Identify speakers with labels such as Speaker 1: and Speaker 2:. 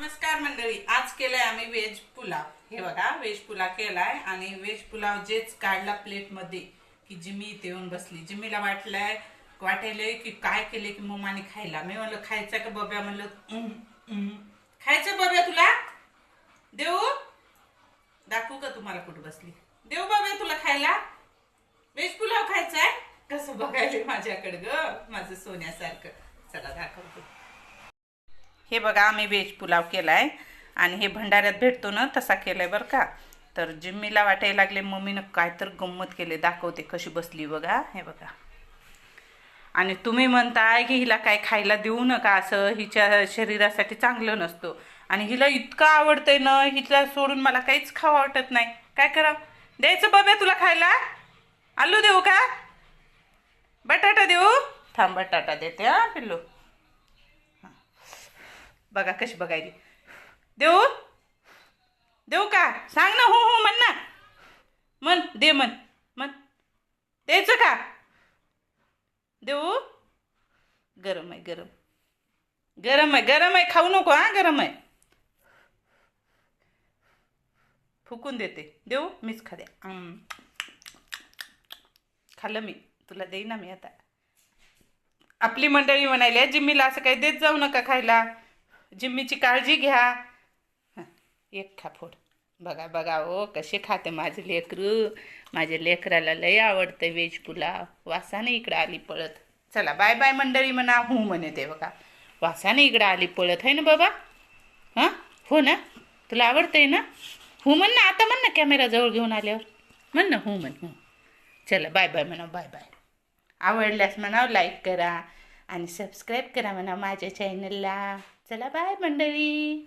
Speaker 1: नमस्कार मंडळी, आज केलाय आम्ही व्हेज पुलाव। हे बघा, व्हेज पुलाव केलाय आणि व्हेज पुलाव जेच काढला प्लेट मध्ये की जिम्मी इथे येऊन बसली। जिम्मीला वाटायलंय की काय केले की मम्माने खायला। मी म्हणलं खायचं का बब्या, म्हणलं खायचं बब्या, तुला देऊ, दाखवू का तुम्हाला कुठं बसली, देऊ बब्या तुला खायला, व्हेज पुलाव खायचाय। कसं बघायले माझ्याकडे ग, माझं सोन्यासारखं। चला दाखवतो। हे बघा, आम्ही व्हेज पुलाव केलाय आणि हे भंडाऱ्यात भेटतो ना तसा केलाय बरं का। तर जिम्मीला वाटायला लागले मम्मीनं काय तर गंमत केले, दाखवते कशी बसली बघा। हे बघा, आणि तुम्ही म्हणताय की हिला काय खायला देऊ नका, असं हिच्या शरीरासाठी चांगलं नसतं, आणि हिला इतकं आवडतंय ना, हिला सोडून मला काहीच खावं वाटत नाही। काय करा, द्यायचं बब्या तुला खायला? आलू देऊ का, बटाटा देऊ? थांब, बटाटा देते हा पिल्लू। बघा कशी बघायली, देऊ देऊ का, सांग ना, हो हो म्हण ना, म्हण दे, म्हण म्हण, द्यायचं का, देऊ? गरम आहे, गरम गरम आहे, गरम आहे, खाऊ नको हा, गरम आहे, फुकून देते, देऊ? मीच खाते, खाल्लं मी, तुला देईन ना मी आता। आपली मंडळी म्हणाली जिम्मीला असं काही देत जाऊ नका खायला, जिम्मीची काळजी घ्या। एक खा, फोड, बघा बघा हो कसे खाते माझे लेकरू। माझ्या लेकराला लय आवडतं व्हेज पुलाव। वासाने इकडं आली पळत। चला बाय बाय मंडळी म्हणा, हो म्हणे ते बघा, वासाने इकडं आली पळत, आहे ना बाबा? हां, हो ना, तुला आवडतंय ना? हो म्हण ना आता, म्हण ना, कॅमेरा जवळ घेऊन आल्यावर म्हण ना, हो म्हण, हो। चला बाय बाय म्हणा, बाय बाय। आवडल्यास म्हणा लाईक करा आणि सबस्क्राईब करा म्हणा माझ्या चॅनलला। चला बाय मंडळी।